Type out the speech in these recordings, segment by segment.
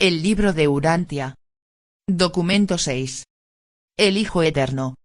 El libro de Urantia. Documento 6. El Hijo Eterno.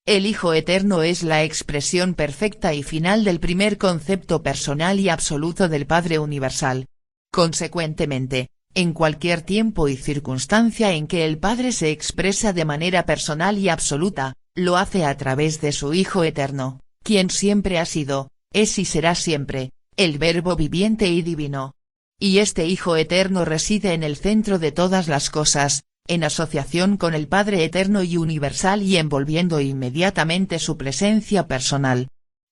El Hijo Eterno es la expresión perfecta y final del primer concepto personal y absoluto del Padre Universal. Consecuentemente, en cualquier tiempo y circunstancia en que el Padre se expresa de manera personal y absoluta, lo hace a través de su Hijo Eterno, quien siempre ha sido, es y será siempre, el Verbo viviente y divino. Y este Hijo Eterno reside en el centro de todas las cosas, en asociación con el Padre Eterno y Universal y envolviendo inmediatamente su presencia personal.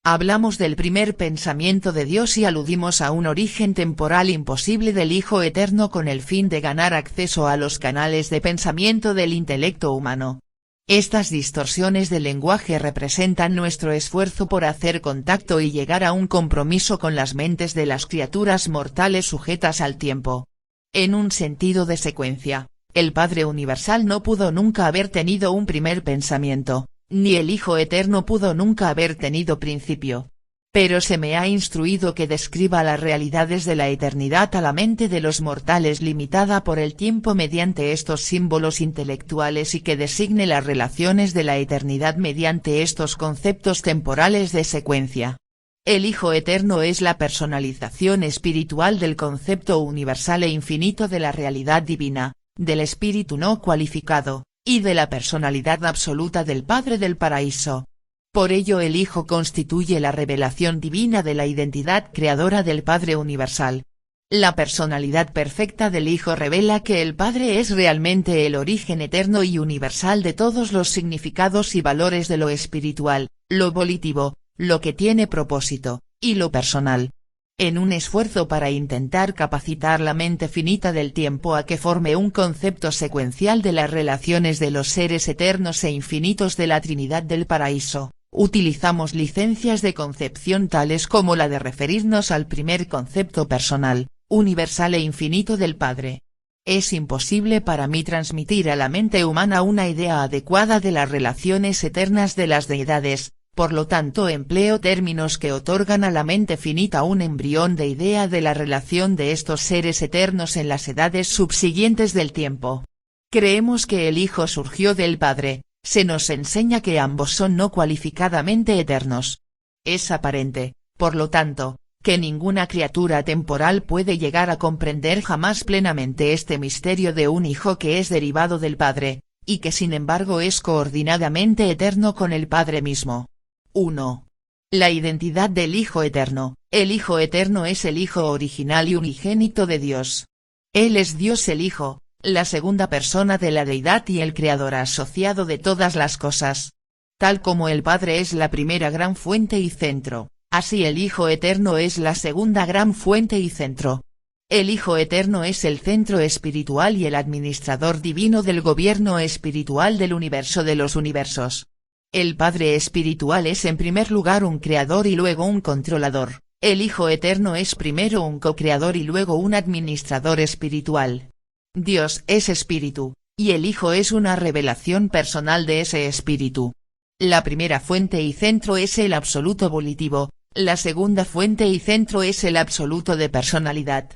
Hablamos del primer pensamiento de Dios y aludimos a un origen temporal imposible del Hijo Eterno con el fin de ganar acceso a los canales de pensamiento del intelecto humano. Estas distorsiones del lenguaje representan nuestro esfuerzo por hacer contacto y llegar a un compromiso con las mentes de las criaturas mortales sujetas al tiempo. En un sentido de secuencia, el Padre Universal no pudo nunca haber tenido un primer pensamiento, ni el Hijo Eterno pudo nunca haber tenido principio. Pero se me ha instruido que describa las realidades de la eternidad a la mente de los mortales limitada por el tiempo mediante estos símbolos intelectuales y que designe las relaciones de la eternidad mediante estos conceptos temporales de secuencia. El Hijo Eterno es la personalización espiritual del concepto universal e infinito de la realidad divina, del espíritu no cualificado, y de la personalidad absoluta del Padre del Paraíso. Por ello el Hijo constituye la revelación divina de la identidad creadora del Padre Universal. La personalidad perfecta del Hijo revela que el Padre es realmente el origen eterno y universal de todos los significados y valores de lo espiritual, lo volitivo, lo que tiene propósito, y lo personal. En un esfuerzo para intentar capacitar la mente finita del tiempo a que forme un concepto secuencial de las relaciones de los seres eternos e infinitos de la Trinidad del Paraíso, utilizamos licencias de concepción tales como la de referirnos al primer concepto personal, universal e infinito del Padre. Es imposible para mí transmitir a la mente humana una idea adecuada de las relaciones eternas de las deidades. Por lo tanto empleo términos que otorgan a la mente finita un embrión de idea de la relación de estos seres eternos en las edades subsiguientes del tiempo. Creemos que el Hijo surgió del Padre, se nos enseña que ambos son no cualificadamente eternos. Es aparente, por lo tanto, que ninguna criatura temporal puede llegar a comprender jamás plenamente este misterio de un Hijo que es derivado del Padre, y que sin embargo es coordinadamente eterno con el Padre mismo. 1. La identidad del Hijo Eterno. El Hijo Eterno es el Hijo original y unigénito de Dios. Él es Dios el Hijo, la segunda persona de la Deidad y el Creador asociado de todas las cosas. Tal como el Padre es la primera gran fuente y centro, así el Hijo Eterno es la segunda gran fuente y centro. El Hijo Eterno es el centro espiritual y el administrador divino del gobierno espiritual del universo de los universos. El Padre espiritual es en primer lugar un creador y luego un controlador, el Hijo Eterno es primero un co-creador y luego un administrador espiritual. Dios es espíritu, y el Hijo es una revelación personal de ese espíritu. La primera fuente y centro es el absoluto volitivo, la segunda fuente y centro es el absoluto de personalidad.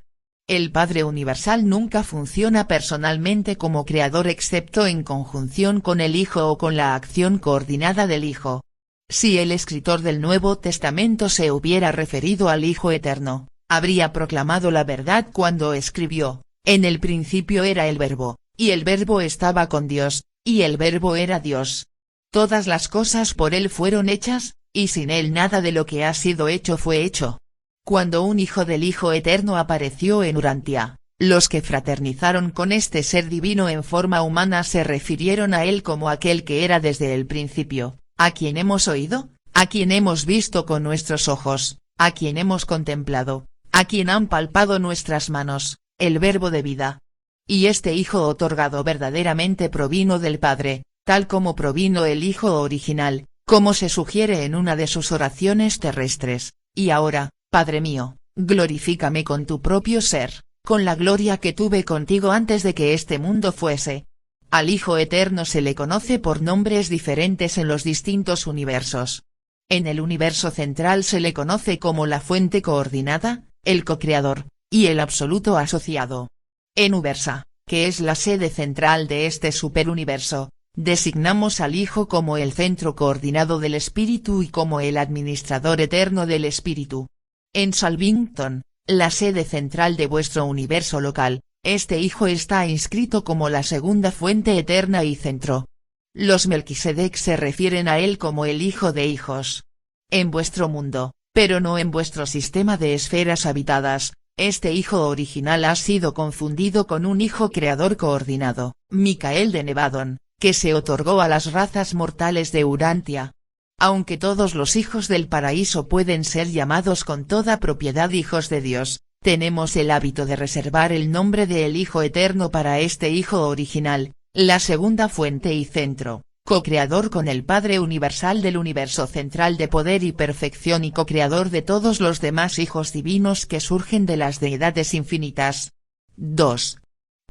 El Padre Universal nunca funciona personalmente como creador excepto en conjunción con el Hijo o con la acción coordinada del Hijo. Si el escritor del Nuevo Testamento se hubiera referido al Hijo Eterno, habría proclamado la verdad cuando escribió, en el principio era el Verbo, y el Verbo estaba con Dios, y el Verbo era Dios. Todas las cosas por él fueron hechas, y sin él nada de lo que ha sido hecho fue hecho. Cuando un hijo del Hijo Eterno apareció en Urantia, los que fraternizaron con este ser divino en forma humana se refirieron a él como aquel que era desde el principio, a quien hemos oído, a quien hemos visto con nuestros ojos, a quien hemos contemplado, a quien han palpado nuestras manos, el Verbo de vida. Y este Hijo otorgado verdaderamente provino del Padre, tal como provino el Hijo original, como se sugiere en una de sus oraciones terrestres, y ahora, Padre mío, glorifícame con tu propio ser, con la gloria que tuve contigo antes de que este mundo fuese. Al Hijo Eterno se le conoce por nombres diferentes en los distintos universos. En el universo central se le conoce como la fuente coordinada, el co-creador, y el absoluto asociado. En Uversa, que es la sede central de este superuniverso, designamos al Hijo como el centro coordinado del Espíritu y como el administrador eterno del Espíritu. En Salvington, la sede central de vuestro universo local, este Hijo está inscrito como la segunda fuente eterna y centro. Los Melquisedec se refieren a él como el Hijo de hijos. En vuestro mundo, pero no en vuestro sistema de esferas habitadas, este Hijo original ha sido confundido con un Hijo creador coordinado, Micael de Nevadon, que se otorgó a las razas mortales de Urantia. Aunque todos los hijos del paraíso pueden ser llamados con toda propiedad hijos de Dios, tenemos el hábito de reservar el nombre de el Hijo Eterno para este Hijo original, la segunda fuente y centro, co-creador con el Padre universal del universo central de poder y perfección y co-creador de todos los demás hijos divinos que surgen de las deidades infinitas. 2.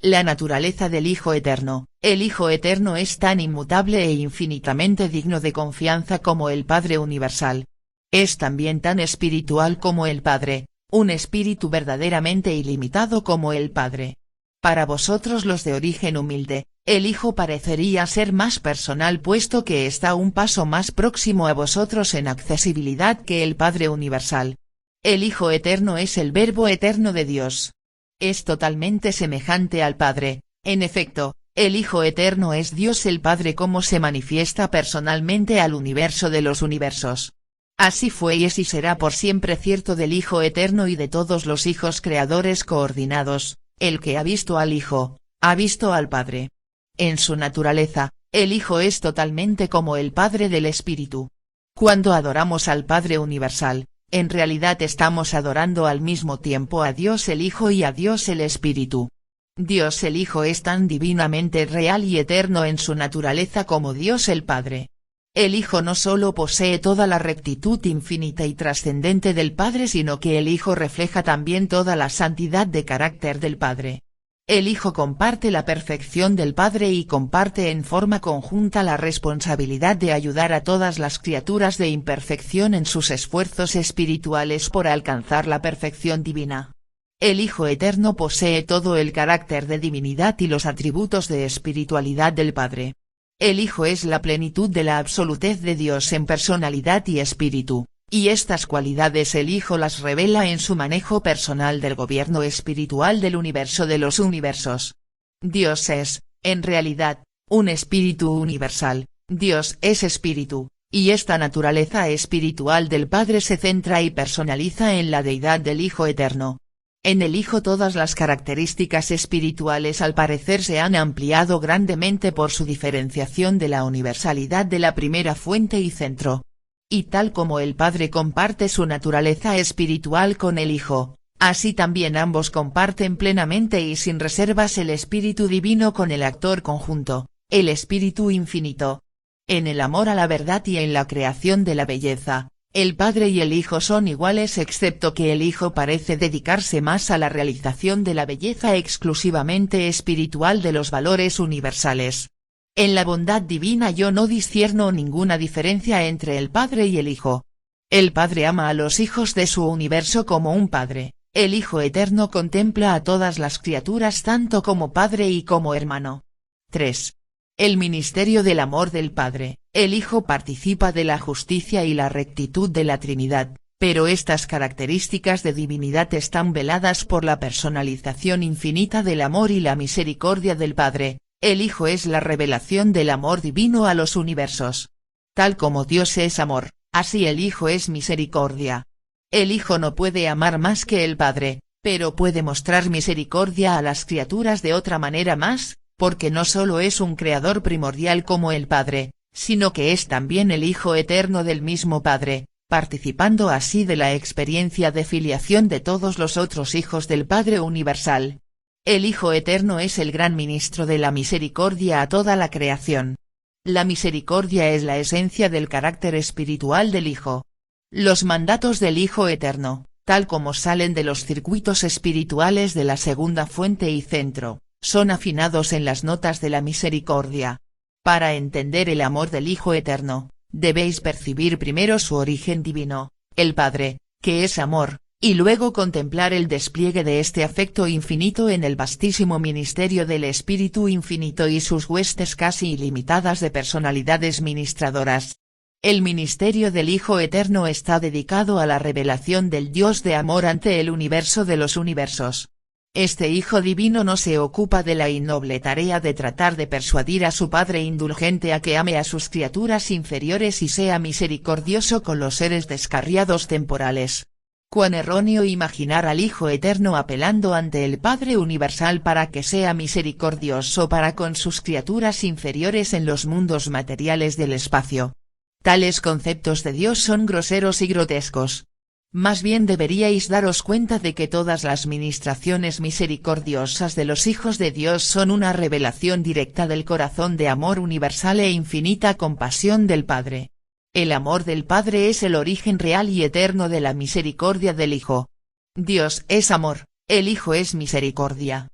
La naturaleza del Hijo Eterno. El Hijo Eterno es tan inmutable e infinitamente digno de confianza como el Padre universal. Es también tan espiritual como el Padre, un espíritu verdaderamente ilimitado como el Padre. Para vosotros los de origen humilde, el Hijo parecería ser más personal puesto que está un paso más próximo a vosotros en accesibilidad que el Padre universal. El Hijo Eterno es el Verbo eterno de Dios. Es totalmente semejante al Padre, en efecto, el Hijo Eterno es Dios el Padre como se manifiesta personalmente al universo de los universos. Así fue y es y será por siempre cierto del Hijo Eterno y de todos los hijos creadores coordinados, el que ha visto al Hijo, ha visto al Padre. En su naturaleza, el Hijo es totalmente como el Padre del Espíritu. Cuando adoramos al Padre universal, en realidad estamos adorando al mismo tiempo a Dios el Hijo y a Dios el Espíritu. Dios el Hijo es tan divinamente real y eterno en su naturaleza como Dios el Padre. El Hijo no solo posee toda la rectitud infinita y trascendente del Padre sino que el Hijo refleja también toda la santidad de carácter del Padre. El Hijo comparte la perfección del Padre y comparte en forma conjunta la responsabilidad de ayudar a todas las criaturas de imperfección en sus esfuerzos espirituales por alcanzar la perfección divina. El Hijo Eterno posee todo el carácter de divinidad y los atributos de espiritualidad del Padre. El Hijo es la plenitud de la absolutez de Dios en personalidad y espíritu, y estas cualidades el Hijo las revela en su manejo personal del gobierno espiritual del universo de los universos. Dios es, en realidad, un espíritu universal, Dios es espíritu, y esta naturaleza espiritual del Padre se centra y personaliza en la deidad del Hijo Eterno. En el Hijo todas las características espirituales al parecer se han ampliado grandemente por su diferenciación de la universalidad de la primera fuente y centro. Y tal como el Padre comparte su naturaleza espiritual con el Hijo, así también ambos comparten plenamente y sin reservas el Espíritu Divino con el actor conjunto, el Espíritu Infinito. En el amor a la verdad y en la creación de la belleza, el Padre y el Hijo son iguales excepto que el Hijo parece dedicarse más a la realización de la belleza exclusivamente espiritual de los valores universales. En la bondad divina yo no discierno ninguna diferencia entre el Padre y el Hijo. El Padre ama a los hijos de su universo como un Padre, el Hijo Eterno contempla a todas las criaturas tanto como Padre y como hermano. 3. El ministerio del amor del Padre. El Hijo participa de la justicia y la rectitud de la Trinidad, pero estas características de divinidad están veladas por la personalización infinita del amor y la misericordia del Padre. El Hijo es la revelación del amor divino a los universos. Tal como Dios es amor, así el Hijo es misericordia. El Hijo no puede amar más que el Padre, pero puede mostrar misericordia a las criaturas de otra manera más, porque no solo es un creador primordial como el Padre, sino que es también el Hijo eterno del mismo Padre, participando así de la experiencia de filiación de todos los otros hijos del Padre universal. El Hijo eterno es el gran ministro de la misericordia a toda la creación. La misericordia es la esencia del carácter espiritual del Hijo. Los mandatos del Hijo eterno, tal como salen de los circuitos espirituales de la segunda fuente y centro, son afinados en las notas de la misericordia. Para entender el amor del Hijo eterno, debéis percibir primero su origen divino, el Padre, que es amor, y luego contemplar el despliegue de este afecto infinito en el vastísimo ministerio del Espíritu Infinito y sus huestes casi ilimitadas de personalidades ministradoras. El ministerio del Hijo Eterno está dedicado a la revelación del Dios de amor ante el universo de los universos. Este Hijo Divino no se ocupa de la innoble tarea de tratar de persuadir a su Padre indulgente a que ame a sus criaturas inferiores y sea misericordioso con los seres descarriados temporales. Cuán erróneo imaginar al Hijo Eterno apelando ante el Padre Universal para que sea misericordioso para con sus criaturas inferiores en los mundos materiales del espacio. Tales conceptos de Dios son groseros y grotescos. Más bien deberíais daros cuenta de que todas las ministraciones misericordiosas de los hijos de Dios son una revelación directa del corazón de amor universal e infinita compasión del Padre. El amor del Padre es el origen real y eterno de la misericordia del Hijo. Dios es amor, el Hijo es misericordia.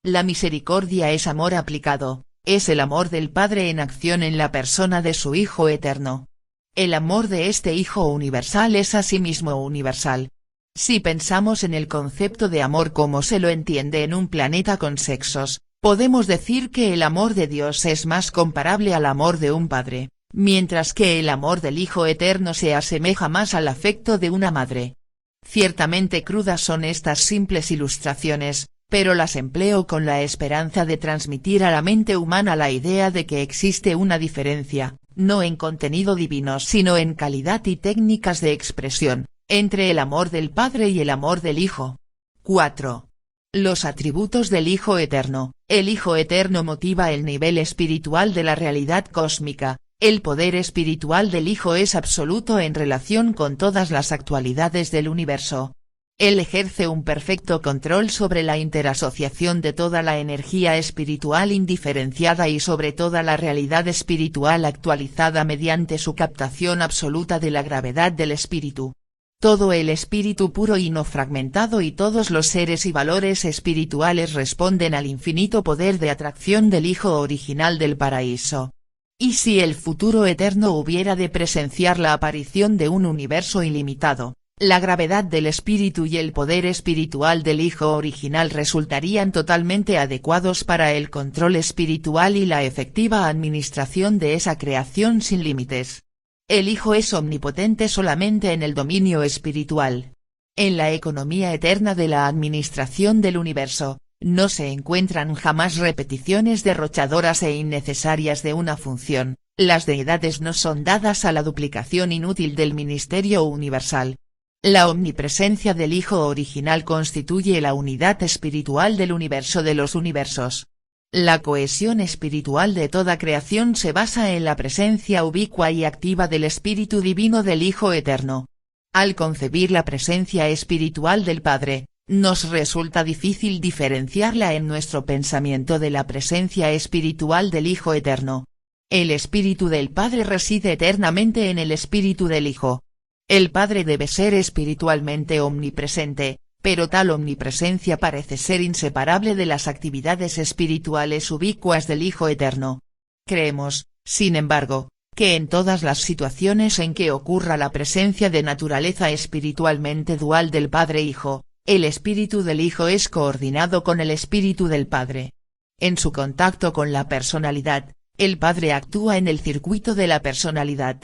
La misericordia es amor aplicado, es el amor del Padre en acción en la persona de su Hijo Eterno. El amor de este Hijo universal es asimismo universal. Si pensamos en el concepto de amor como se lo entiende en un planeta con sexos, podemos decir que el amor de Dios es más comparable al amor de un padre, mientras que el amor del Hijo Eterno se asemeja más al afecto de una madre. Ciertamente crudas son estas simples ilustraciones, pero las empleo con la esperanza de transmitir a la mente humana la idea de que existe una diferencia, no en contenido divino sino en calidad y técnicas de expresión, entre el amor del Padre y el amor del Hijo. 4. Los atributos del Hijo Eterno. El Hijo Eterno motiva el nivel espiritual de la realidad cósmica. El poder espiritual del Hijo es absoluto en relación con todas las actualidades del universo. Él ejerce un perfecto control sobre la interasociación de toda la energía espiritual indiferenciada y sobre toda la realidad espiritual actualizada mediante su captación absoluta de la gravedad del espíritu. Todo el espíritu puro y no fragmentado y todos los seres y valores espirituales responden al infinito poder de atracción del Hijo original del paraíso. Y si el futuro eterno hubiera de presenciar la aparición de un universo ilimitado, la gravedad del espíritu y el poder espiritual del Hijo original resultarían totalmente adecuados para el control espiritual y la efectiva administración de esa creación sin límites. El Hijo es omnipotente solamente en el dominio espiritual. En la economía eterna de la administración del universo, no se encuentran jamás repeticiones derrochadoras e innecesarias de una función, las deidades no son dadas a la duplicación inútil del ministerio universal. La omnipresencia del Hijo original constituye la unidad espiritual del universo de los universos. La cohesión espiritual de toda creación se basa en la presencia ubicua y activa del Espíritu Divino del Hijo Eterno. Al concebir la presencia espiritual del Padre, nos resulta difícil diferenciarla en nuestro pensamiento de la presencia espiritual del Hijo Eterno. El Espíritu del Padre reside eternamente en el Espíritu del Hijo. El Padre debe ser espiritualmente omnipresente, pero tal omnipresencia parece ser inseparable de las actividades espirituales ubicuas del Hijo Eterno. Creemos, sin embargo, que en todas las situaciones en que ocurra la presencia de naturaleza espiritualmente dual del Padre-Hijo, el Espíritu del Hijo es coordinado con el Espíritu del Padre. En su contacto con la personalidad, el Padre actúa en el circuito de la personalidad.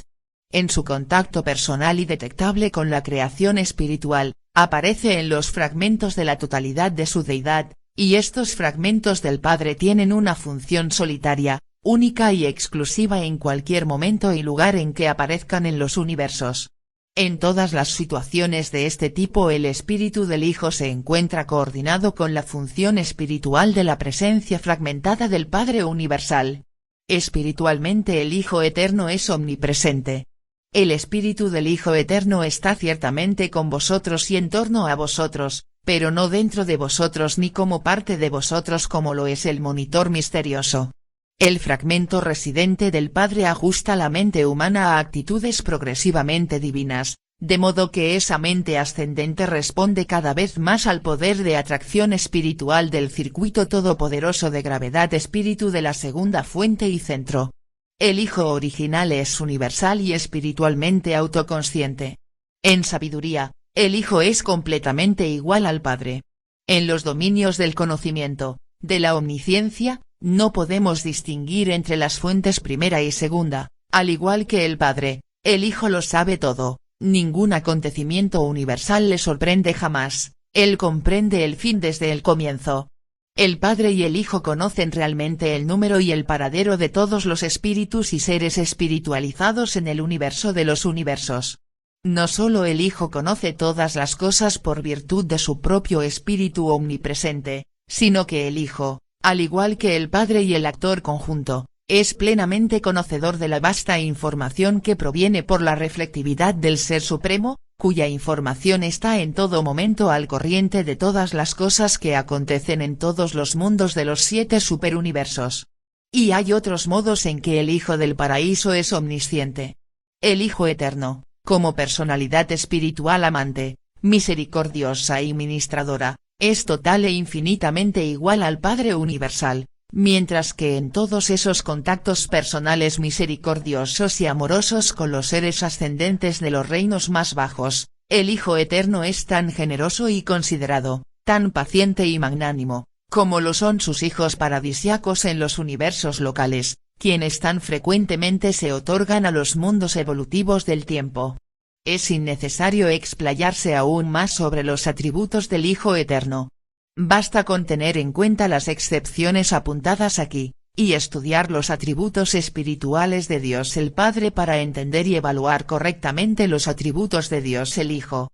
En su contacto personal y detectable con la creación espiritual, aparece en los fragmentos de la totalidad de su deidad, y estos fragmentos del Padre tienen una función solitaria, única y exclusiva en cualquier momento y lugar en que aparezcan en los universos. En todas las situaciones de este tipo el espíritu del Hijo se encuentra coordinado con la función espiritual de la presencia fragmentada del Padre universal. Espiritualmente el Hijo Eterno es omnipresente. El espíritu del Hijo Eterno está ciertamente con vosotros y en torno a vosotros, pero no dentro de vosotros ni como parte de vosotros como lo es el monitor misterioso. El fragmento residente del Padre ajusta la mente humana a actitudes progresivamente divinas, de modo que esa mente ascendente responde cada vez más al poder de atracción espiritual del circuito todopoderoso de gravedad espíritu de la segunda fuente y centro. El Hijo original es universal y espiritualmente autoconsciente. En sabiduría, El Hijo es completamente igual al Padre. En los dominios del conocimiento, de la omnisciencia, no podemos distinguir entre las fuentes primera y segunda, al igual que el Padre, el Hijo lo sabe todo, ningún acontecimiento universal le sorprende jamás, él comprende el fin desde el comienzo. El Padre y el Hijo conocen realmente el número y el paradero de todos los espíritus y seres espiritualizados en el universo de los universos. No solo el Hijo conoce todas las cosas por virtud de su propio espíritu omnipresente, sino que el Hijo, al igual que el Padre y el actor conjunto, es plenamente conocedor de la vasta información que proviene por la reflectividad del Ser Supremo, cuya información está en todo momento al corriente de todas las cosas que acontecen en todos los mundos de los 7 superuniversos. Y hay otros modos en que el Hijo del Paraíso es omnisciente. El Hijo Eterno, como personalidad espiritual amante, misericordiosa y ministradora, es total e infinitamente igual al Padre Universal, mientras que en todos esos contactos personales misericordiosos y amorosos con los seres ascendentes de los reinos más bajos, el Hijo Eterno es tan generoso y considerado, tan paciente y magnánimo, como lo son sus hijos paradisiacos en los universos locales, quienes tan frecuentemente se otorgan a los mundos evolutivos del tiempo. Es innecesario explayarse aún más sobre los atributos del Hijo Eterno. Basta con tener en cuenta las excepciones apuntadas aquí, y estudiar los atributos espirituales de Dios el Padre para entender y evaluar correctamente los atributos de Dios el Hijo.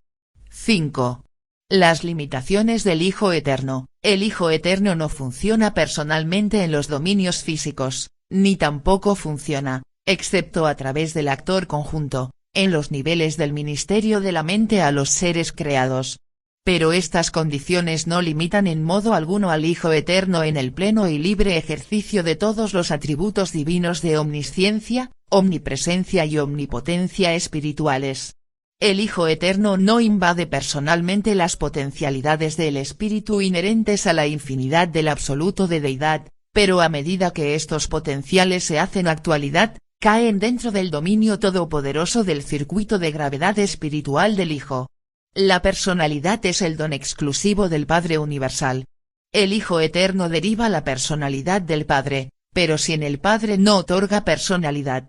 5. Las limitaciones del Hijo Eterno. El Hijo Eterno no funciona personalmente en los dominios físicos, ni tampoco funciona, excepto a través del actor conjunto, en los niveles del ministerio de la mente a los seres creados. Pero estas condiciones no limitan en modo alguno al Hijo Eterno en el pleno y libre ejercicio de todos los atributos divinos de omnisciencia, omnipresencia y omnipotencia espirituales. El Hijo Eterno no invade personalmente las potencialidades del espíritu inherentes a la infinidad del absoluto de deidad, pero a medida que estos potenciales se hacen actualidad, caen dentro del dominio todopoderoso del circuito de gravedad espiritual del Hijo. La personalidad es el don exclusivo del Padre Universal. El Hijo Eterno deriva la personalidad del Padre, pero sin el Padre no otorga personalidad.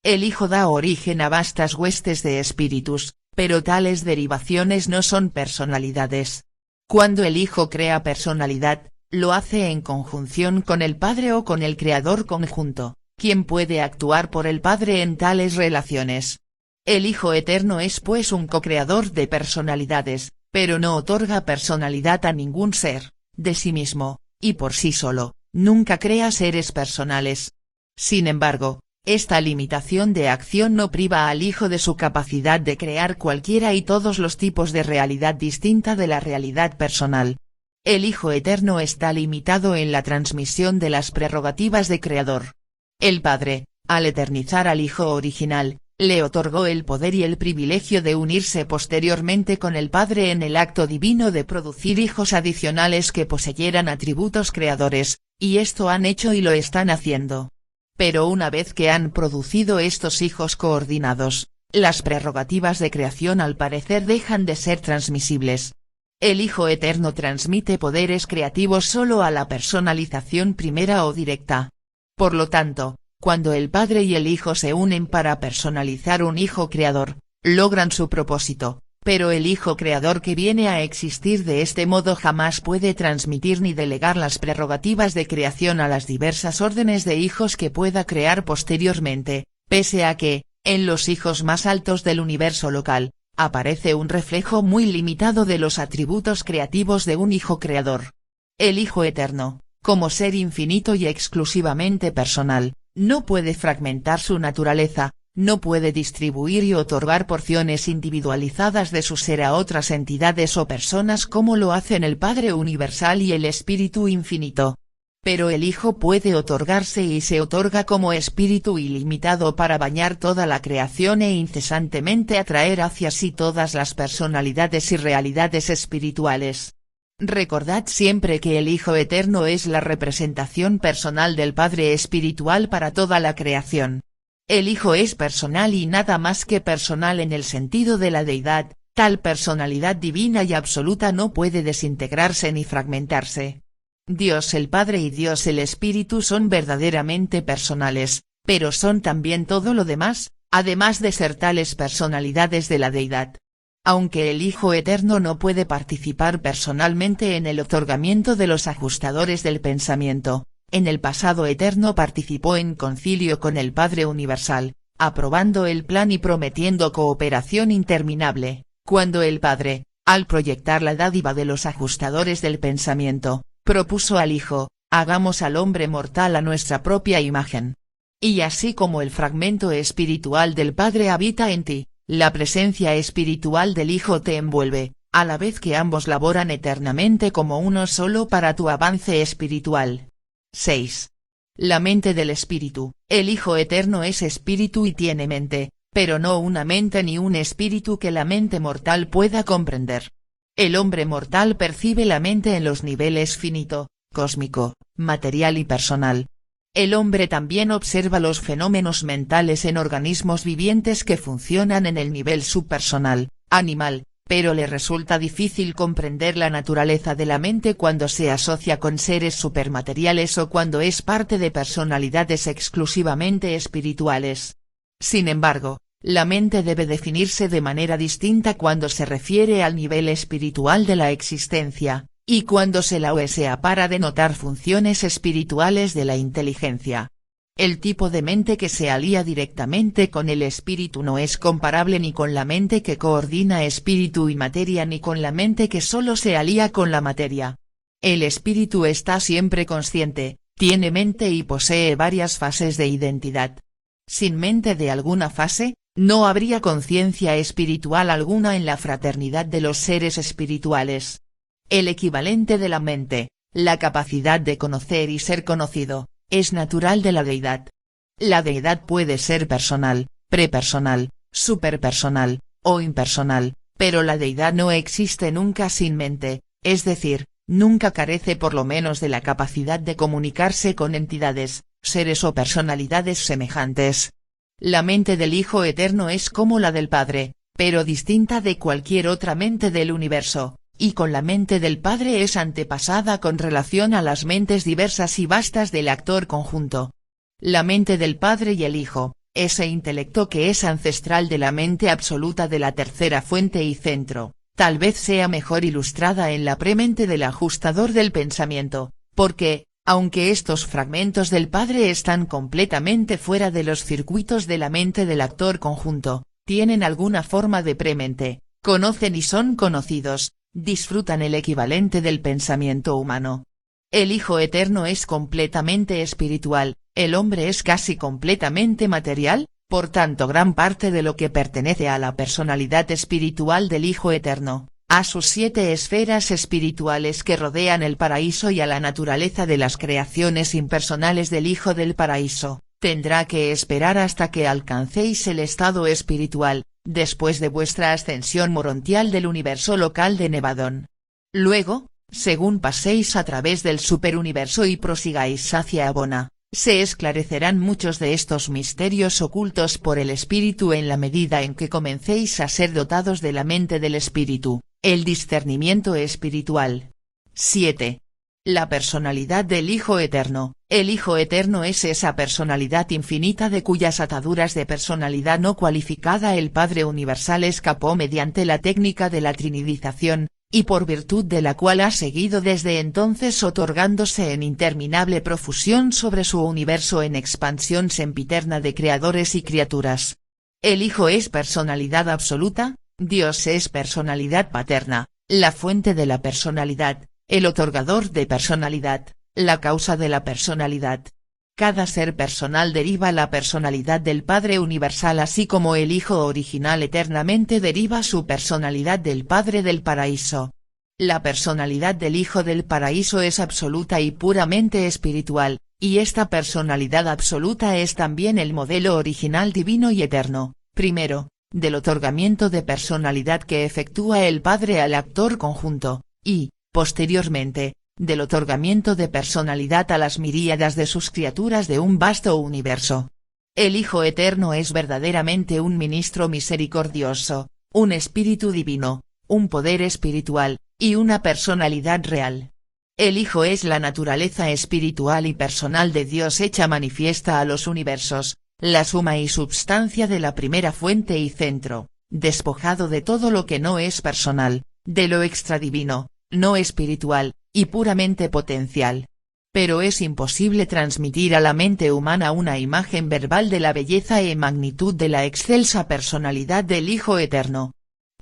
El Hijo da origen a vastas huestes de espíritus, pero tales derivaciones no son personalidades. Cuando el Hijo crea personalidad, lo hace en conjunción con el Padre o con el Creador conjunto, quien puede actuar por el Padre en tales relaciones. El Hijo Eterno es pues un co-creador de personalidades, pero no otorga personalidad a ningún ser, de sí mismo, y por sí solo, nunca crea seres personales. Sin embargo, esta limitación de acción no priva al Hijo de su capacidad de crear cualquiera y todos los tipos de realidad distinta de la realidad personal. El Hijo Eterno está limitado en la transmisión de las prerrogativas de Creador. El Padre, al eternizar al Hijo original, le otorgó el poder y el privilegio de unirse posteriormente con el Padre en el acto divino de producir hijos adicionales que poseyeran atributos creadores, y esto han hecho y lo están haciendo. Pero una vez que han producido estos hijos coordinados, las prerrogativas de creación al parecer dejan de ser transmisibles. El Hijo Eterno transmite poderes creativos solo a la personalización primera o directa. Por lo tanto, cuando el Padre y el Hijo se unen para personalizar un Hijo Creador, logran su propósito, pero el Hijo Creador que viene a existir de este modo jamás puede transmitir ni delegar las prerrogativas de creación a las diversas órdenes de hijos que pueda crear posteriormente, pese a que, en los hijos más altos del universo local, aparece un reflejo muy limitado de los atributos creativos de un Hijo Creador. El Hijo Eterno, como ser infinito y exclusivamente personal, no puede fragmentar su naturaleza, no puede distribuir y otorgar porciones individualizadas de su ser a otras entidades o personas como lo hacen el Padre Universal y el Espíritu Infinito. Pero el Hijo puede otorgarse y se otorga como espíritu ilimitado para bañar toda la creación e incesantemente atraer hacia sí todas las personalidades y realidades espirituales. Recordad siempre que el Hijo Eterno es la representación personal del Padre Espiritual para toda la creación. El Hijo es personal y nada más que personal en el sentido de la deidad, Tal personalidad divina y absoluta no puede desintegrarse ni fragmentarse. Dios el Padre y Dios el Espíritu son verdaderamente personales, pero son también todo lo demás, además de ser tales personalidades de la deidad. Aunque el Hijo Eterno no puede participar personalmente en el otorgamiento de los ajustadores del pensamiento, en el pasado eterno participó en concilio con el Padre Universal, aprobando el plan y prometiendo cooperación interminable, cuando el Padre, al proyectar la dádiva de los ajustadores del pensamiento, propuso al Hijo, hagamos al hombre mortal a nuestra propia imagen. Y así como el fragmento espiritual del Padre habita en ti, la presencia espiritual del Hijo te envuelve, a la vez que ambos laboran eternamente como uno solo para tu avance espiritual. 6. La mente del espíritu. El Hijo Eterno es espíritu y tiene mente, pero no una mente ni un espíritu que la mente mortal pueda comprender. El hombre mortal percibe la mente en los niveles finito, cósmico, material y personal. El hombre también observa los fenómenos mentales en organismos vivientes que funcionan en el nivel subpersonal, animal, pero le resulta difícil comprender la naturaleza de la mente cuando se asocia con seres supermateriales o cuando es parte de personalidades exclusivamente espirituales. Sin embargo, la mente debe definirse de manera distinta cuando se refiere al nivel espiritual de la existencia, y cuando se la usa para denotar funciones espirituales de la inteligencia. El tipo de mente que se alía directamente con el espíritu no es comparable ni con la mente que coordina espíritu y materia ni con la mente que solo se alía con la materia. El espíritu está siempre consciente, tiene mente y posee varias fases de identidad. Sin mente de alguna fase, no habría conciencia espiritual alguna en la fraternidad de los seres espirituales. El equivalente de la mente, la capacidad de conocer y ser conocido, es natural de la deidad. La deidad puede ser personal, prepersonal, superpersonal, o impersonal, pero la deidad no existe nunca sin mente, es decir, nunca carece por lo menos de la capacidad de comunicarse con entidades, seres o personalidades semejantes. La mente del Hijo Eterno es como la del Padre, pero distinta de cualquier otra mente del universo, y con la mente del Padre es antepasada con relación a las mentes diversas y vastas del actor conjunto. La mente del Padre y el Hijo, ese intelecto que es ancestral de la mente absoluta de la tercera fuente y centro, tal vez sea mejor ilustrada en la premente del ajustador del pensamiento, porque, aunque estos fragmentos del Padre están completamente fuera de los circuitos de la mente del actor conjunto, tienen alguna forma de premente, conocen y son conocidos, disfrutan el equivalente del pensamiento humano. El Hijo Eterno es completamente espiritual, el hombre es casi completamente material, por tanto gran parte de lo que pertenece a la personalidad espiritual del Hijo Eterno, a sus 7 esferas espirituales que rodean el paraíso y a la naturaleza de las creaciones impersonales del Hijo del Paraíso, tendrá que esperar hasta que alcancéis el estado espiritual, después de vuestra ascensión morontial del universo local de Nevadón. Luego, según paséis a través del superuniverso y prosigáis hacia Abona, se esclarecerán muchos de estos misterios ocultos por el espíritu en la medida en que comencéis a ser dotados de la mente del espíritu, el discernimiento espiritual. 7. La personalidad del Hijo Eterno. El Hijo Eterno es esa personalidad infinita de cuyas ataduras de personalidad no cualificada el Padre Universal escapó mediante la técnica de la trinidización, y por virtud de la cual ha seguido desde entonces otorgándose en interminable profusión sobre su universo en expansión sempiterna de creadores y criaturas. El Hijo es personalidad absoluta, Dios es personalidad paterna, la fuente de la personalidad, el otorgador de personalidad, la causa de la personalidad. Cada ser personal deriva la personalidad del Padre Universal así como el Hijo original eternamente deriva su personalidad del Padre del Paraíso. La personalidad del Hijo del Paraíso es absoluta y puramente espiritual, y esta personalidad absoluta es también el modelo original divino y eterno, primero, del otorgamiento de personalidad que efectúa el Padre al actor conjunto, y, posteriormente, del otorgamiento de personalidad a las miríadas de sus criaturas de un vasto universo. El Hijo Eterno es verdaderamente un ministro misericordioso, un espíritu divino, un poder espiritual, y una personalidad real. El Hijo es la naturaleza espiritual y personal de Dios hecha manifiesta a los universos, la suma y substancia de la primera fuente y centro, despojado de todo lo que no es personal, de lo extradivino, no espiritual, y puramente potencial. Pero es imposible transmitir a la mente humana una imagen verbal de la belleza y magnitud de la excelsa personalidad del Hijo Eterno.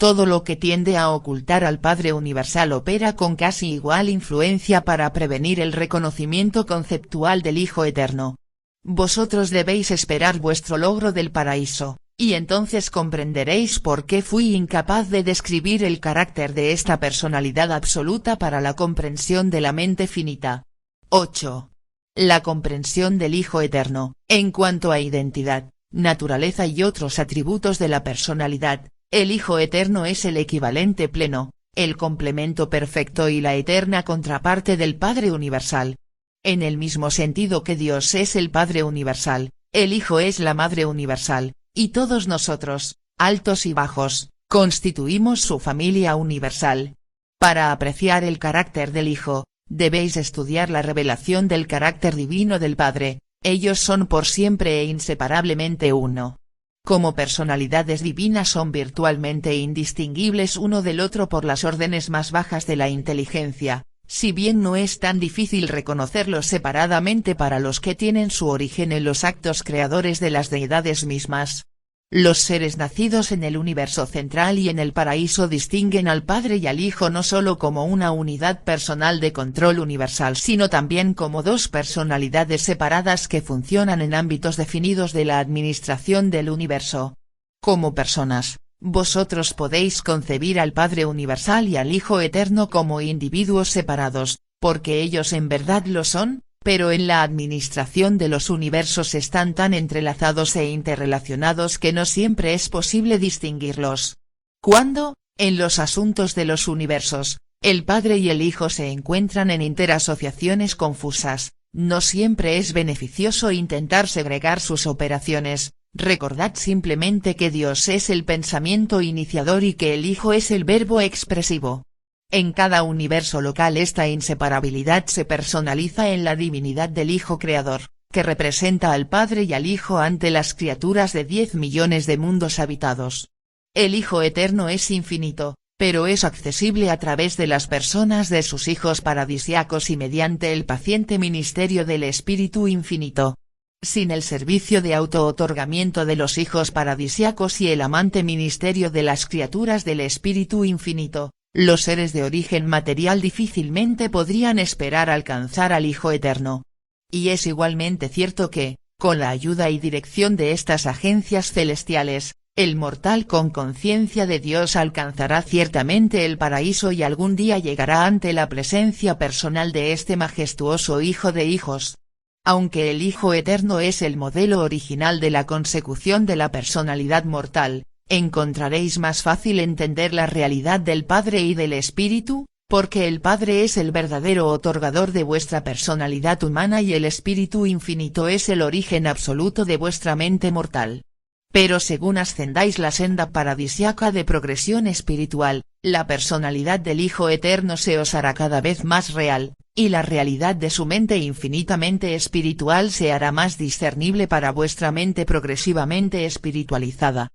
Todo lo que tiende a ocultar al Padre Universal opera con casi igual influencia para prevenir el reconocimiento conceptual del Hijo Eterno. Vosotros debéis esperar vuestro logro del paraíso, y entonces comprenderéis por qué fui incapaz de describir el carácter de esta personalidad absoluta para la comprensión de la mente finita. 8. La comprensión del Hijo Eterno, en cuanto a identidad, naturaleza y otros atributos de la personalidad. El Hijo Eterno es el equivalente pleno, el complemento perfecto y la eterna contraparte del Padre Universal. En el mismo sentido que Dios es el Padre Universal, el Hijo es la Madre Universal, y todos nosotros, altos y bajos, constituimos su familia universal. Para apreciar el carácter del Hijo, debéis estudiar la revelación del carácter divino del Padre, ellos son por siempre e inseparablemente uno. Como personalidades divinas son virtualmente indistinguibles uno del otro por las órdenes más bajas de la inteligencia, si bien no es tan difícil reconocerlos separadamente para los que tienen su origen en los actos creadores de las deidades mismas. Los seres nacidos en el universo central y en el paraíso distinguen al Padre y al Hijo no solo como una unidad personal de control universal sino también como dos personalidades separadas que funcionan en ámbitos definidos de la administración del universo. Como personas, vosotros podéis concebir al Padre Universal y al Hijo Eterno como individuos separados, porque ellos en verdad lo son, pero en la administración de los universos están tan entrelazados e interrelacionados que no siempre es posible distinguirlos. Cuando, en los asuntos de los universos, el Padre y el Hijo se encuentran en interasociaciones confusas, no siempre es beneficioso intentar segregar sus operaciones. Recordad simplemente que Dios es el pensamiento iniciador y que el Hijo es el verbo expresivo. En cada universo local esta inseparabilidad se personaliza en la divinidad del Hijo Creador, que representa al Padre y al Hijo ante las criaturas de 10 millones de mundos habitados. El Hijo Eterno es infinito, pero es accesible a través de las personas de sus hijos paradisiacos y mediante el paciente ministerio del Espíritu Infinito. Sin el servicio de auto-otorgamiento de los hijos paradisiacos y el amante ministerio de las criaturas del Espíritu Infinito, los seres de origen material difícilmente podrían esperar alcanzar al Hijo Eterno. Y es igualmente cierto que, con la ayuda y dirección de estas agencias celestiales, el mortal con conciencia de Dios alcanzará ciertamente el paraíso y algún día llegará ante la presencia personal de este majestuoso Hijo de hijos. Aunque el Hijo Eterno es el modelo original de la consecución de la personalidad mortal, encontraréis más fácil entender la realidad del Padre y del Espíritu, porque el Padre es el verdadero otorgador de vuestra personalidad humana y el Espíritu Infinito es el origen absoluto de vuestra mente mortal. Pero según ascendáis la senda paradisiaca de progresión espiritual, la personalidad del Hijo Eterno se os hará cada vez más real, y la realidad de su mente infinitamente espiritual se hará más discernible para vuestra mente progresivamente espiritualizada.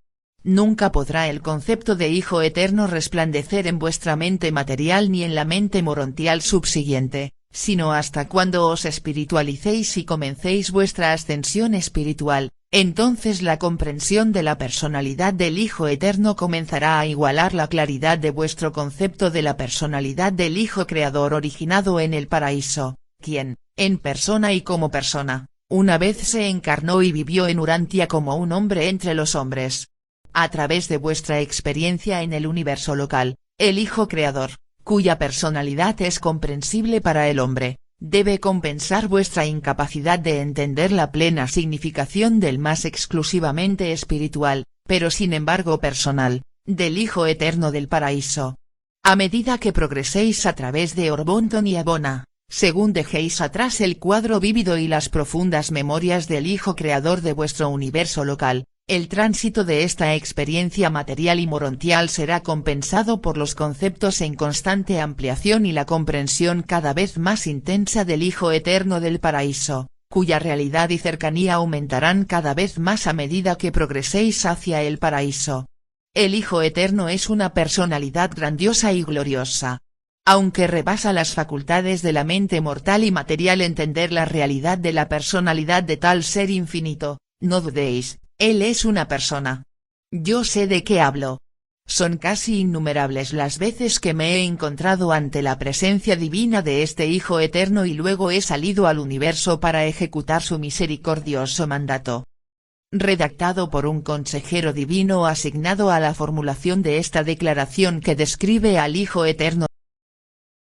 Nunca podrá el concepto de Hijo Eterno resplandecer en vuestra mente material ni en la mente morontial subsiguiente, sino hasta cuando os espiritualicéis y comencéis vuestra ascensión espiritual, entonces la comprensión de la personalidad del Hijo Eterno comenzará a igualar la claridad de vuestro concepto de la personalidad del Hijo Creador originado en el paraíso, quien, en persona y como persona, una vez se encarnó y vivió en Urantia como un hombre entre los hombres. A través de vuestra experiencia en el universo local, el Hijo Creador, cuya personalidad es comprensible para el hombre, debe compensar vuestra incapacidad de entender la plena significación del más exclusivamente espiritual, pero sin embargo personal, del Hijo Eterno del paraíso. A medida que progreséis a través de Orbonton y Abona, según dejéis atrás el cuadro vívido y las profundas memorias del Hijo Creador de vuestro universo local, El tránsito de esta experiencia material y morontial será compensado por los conceptos en constante ampliación y la comprensión cada vez más intensa del Hijo Eterno del Paraíso, cuya realidad y cercanía aumentarán cada vez más a medida que progreséis hacia el paraíso. El Hijo Eterno es una personalidad grandiosa y gloriosa. Aunque rebasa las facultades de la mente mortal y material entender la realidad de la personalidad de tal ser infinito, no dudéis. Él es una persona. Yo sé de qué hablo. Son casi innumerables las veces que me he encontrado ante la presencia divina de este Hijo Eterno y luego he salido al universo para ejecutar su misericordioso mandato. Redactado por un consejero divino asignado a la formulación de esta declaración que describe al Hijo Eterno.